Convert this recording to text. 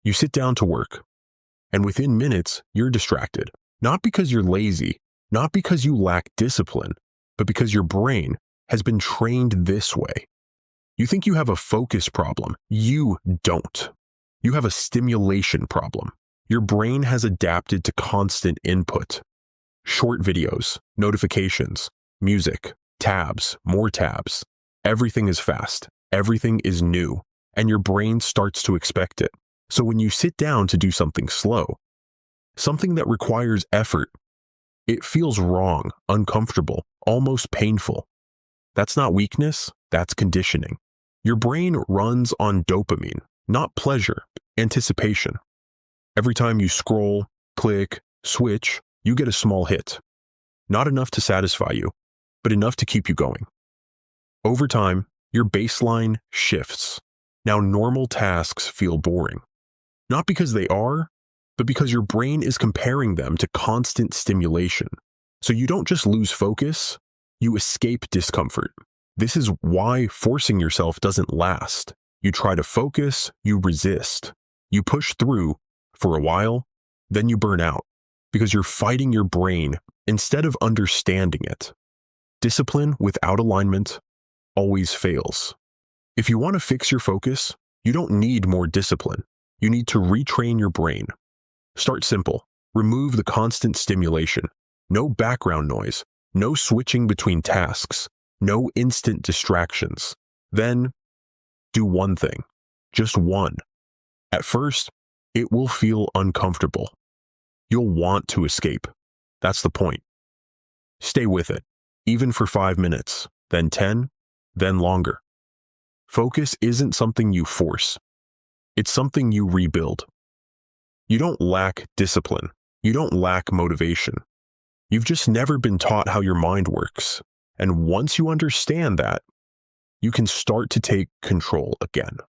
You sit down to work, and within minutes, you're distracted. Not because you're lazy, not because you lack discipline, but because your brain has been trained this way. You think you have a focus problem. You don't. You have a stimulation problem. Your brain has adapted to constant input. Short videos, notifications, music, tabs, more tabs. Everything is fast. Everything is new. And your brain starts to expect it. So when you sit down to do something slow, something that requires effort, it feels wrong, uncomfortable, almost painful. That's not weakness, that's conditioning. Your brain runs on dopamine, not pleasure, anticipation. Every time you scroll, click, switch, you get a small hit. Not enough to satisfy you, but enough to keep you going. Over time, your baseline shifts. Now normal tasks feel boring. Not because they are, but because your brain is comparing them to constant stimulation. So you don't just lose focus, you escape discomfort. This is why forcing yourself doesn't last. You try to focus, you resist. You push through for a while, then you burn out because you're fighting your brain instead of understanding it. Discipline without alignment always fails. If you want to fix your focus, you don't need more discipline. You need to retrain your brain. Start simple. Remove the constant stimulation. No background noise. No switching between tasks. No instant distractions. Then, do one thing. Just one. At first, it will feel uncomfortable. You'll want to escape. That's the point. Stay with it, even for 5 minutes, then 10, then longer. Focus isn't something you force. It's something you rebuild. You don't lack discipline. You don't lack motivation. You've just never been taught how your mind works. And once you understand that, you can start to take control again.